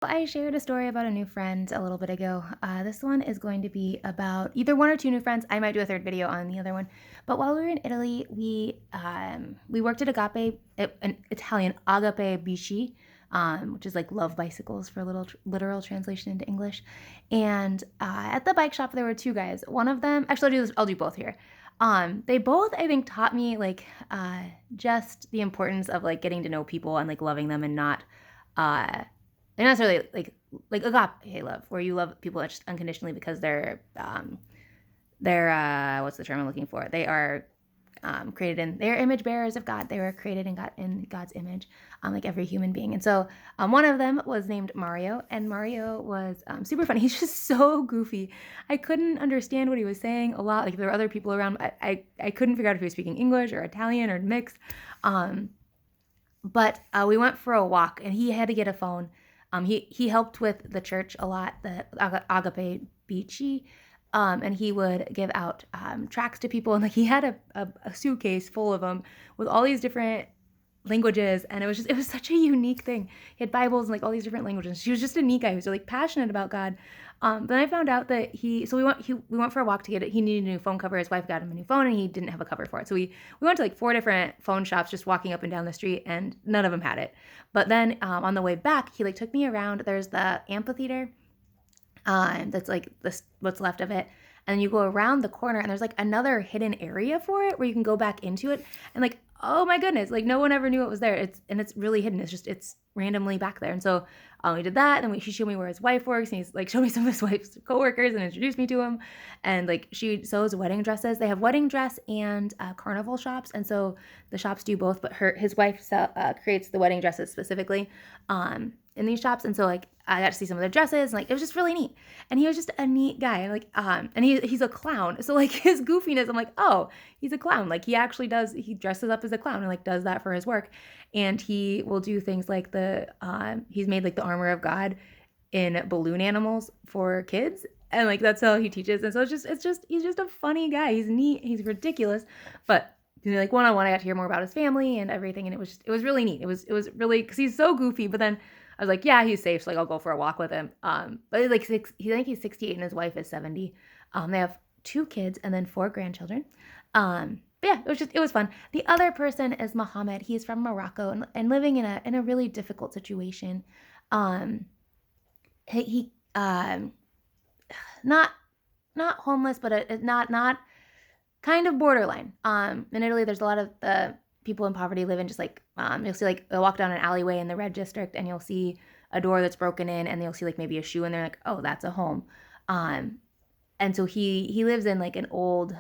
I shared a story about a new friend a little bit ago. This one is going to be about either one or two new friends. I might do a third video on the other one. But while we were in Italy, we worked at Agape, an Italian Agape Bici, which is like love bicycles for a little literal translation into English. And at the bike shop, there were two guys. One of them, actually, I'll do both here. They both, I think, taught me like just the importance of like getting to know people and like loving them and not. Uh, and not necessarily like agape love, where you love people just unconditionally because they're what's the term I'm looking for? They are created in they're image bearers of God. They were created in God's image, like every human being. And so one of them was named Mario, and Mario was super funny. He's just so goofy. I couldn't understand what he was saying a lot. Like there were other people around. I couldn't figure out if he was speaking English or Italian or mixed. Um, but we went for a walk, and he had to get a phone. He helped with the church a lot, the Agape Bici, and he would give out tracts to people. And like he had a suitcase full of them with all these different languages, and it was such a unique thing. He had Bibles and like all these different languages. He was just a neat guy who was like passionate about God. Then I found out that we went for a walk to get it. He needed a new phone cover. His wife got him a new phone, and he didn't have a cover for it. So we went to like four different phone shops, just walking up and down the street, and none of them had it. But then on the way back, he like took me around. There's the amphitheater, that's like this what's left of it. And then you go around the corner, and there's like another hidden area for it where you can go back into it. And like, oh my goodness, like no one ever knew it was there. It's really hidden. It's randomly back there. And so we did that. And he showed me where his wife works, and he's like showed me some of his wife's coworkers and introduced me to him. And like she sews wedding dresses. They have wedding dress and carnival shops, and so the shops do both. But his wife creates the wedding dresses specifically in these shops. And so like I got to see some of their dresses, and like it was just really neat. And he was just a neat guy, and like and he's a clown. So like his goofiness, I'm like, oh, he's a clown. Like he dresses up as a clown and like does that for his work. And he will do things like he's made like the armor of God in balloon animals for kids. And like that's how he teaches. And so he's just a funny guy. He's neat, he's ridiculous. But like one-on-one, I got to hear more about his family and everything, and it was really neat. It was really, because he's so goofy. But then I was like, yeah, he's safe, so like I'll go for a walk with him. But like I think he's 68 and his wife is 70. They have two kids and then four grandchildren. But yeah, it was fun. The other person is Mohammed. He's from Morocco and living in a really difficult situation. Um, he not homeless, but not kind of borderline. In Italy, there's a lot of people in poverty live in just like you'll see like they'll walk down an alleyway in the red district, and you'll see a door that's broken in, and they'll see like maybe a shoe, and they're like, oh, that's a home. And so he lives in like an old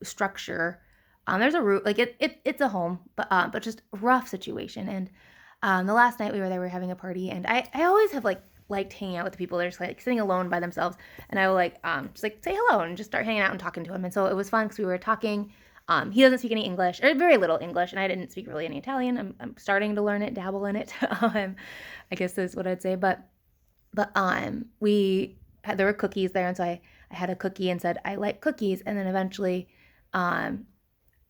structure. There's a roof, like it's a home, but just a rough situation. And the last night we were there, we were having a party, and I always have liked hanging out with the people that are just like sitting alone by themselves, and I will like just like say hello and just start hanging out and talking to him. And so it was fun because we were talking. He doesn't speak any English, or very little English, and I didn't speak really any Italian. I'm starting to learn it, dabble in it. I guess is what I'd say. But there were cookies there, and so I had a cookie and said I like cookies, and then eventually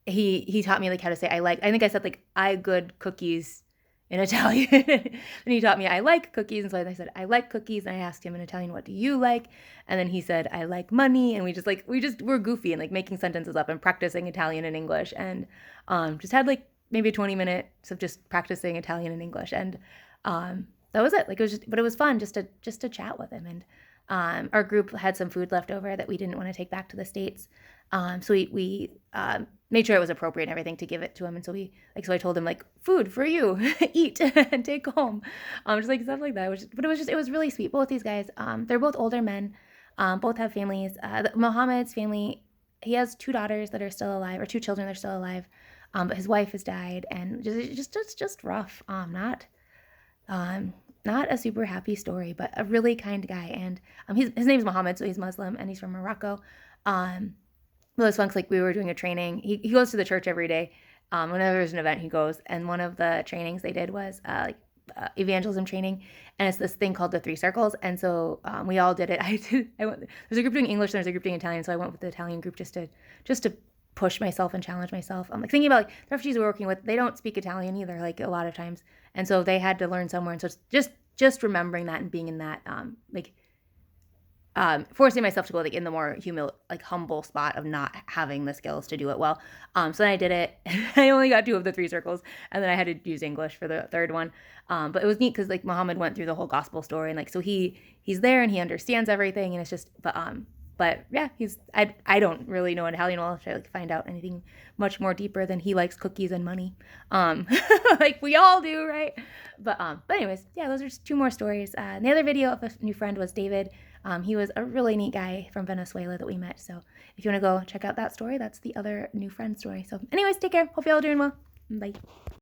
he taught me like how to say I think I said like I good cookies in Italian. And he taught me I like cookies, and so I said I like cookies, and I asked him in Italian, what do you like? And then he said I like money, and we're goofy and like making sentences up and practicing Italian and English, and just had like maybe 20 minutes of just practicing Italian and English. And that was it. Like but it was fun just to chat with him. And our group had some food left over that we didn't want to take back to the States. So we made sure it was appropriate and everything to give it to him. And so I told him like, food for you, eat and take home. Just like stuff like that. It was really sweet. Both these guys, they're both older men, both have families. Mohammed's family, he has two daughters that are still alive, or two children that are still alive. But his wife has died, and just rough. Not a super happy story, but a really kind guy. And his name's Mohammed, so he's Muslim, and he's from Morocco. It was fun because like we were doing a training. He goes to the church every day. Whenever there's an event, he goes. And one of the trainings they did was evangelism training, and it's this thing called the 3 circles. And so we all did it. There's a group doing English, and there's a group doing Italian. So I went with the Italian group just to push myself and challenge myself. I'm like thinking about like the refugees we're working with. They don't speak Italian either, like a lot of times, and so they had to learn somewhere. And so it's just just remembering that and being in that, forcing myself to go like in the more humble spot of not having the skills to do it well. So then I did it. I only got 2 of the 3 circles, and then I had to use English for the third one. But it was neat because like Muhammad went through the whole gospel story, and like so he's there and he understands everything, and it's just but yeah, I don't really know Italian well to like find out anything much more deeper than he likes cookies and money, like we all do, right? But anyways, yeah, those are just 2 more stories. And the other video of a new friend was David. He was a really neat guy from Venezuela that we met. So if you want to go check out that story, that's the other new friend story. So anyways, take care. Hope you all doing well. Bye.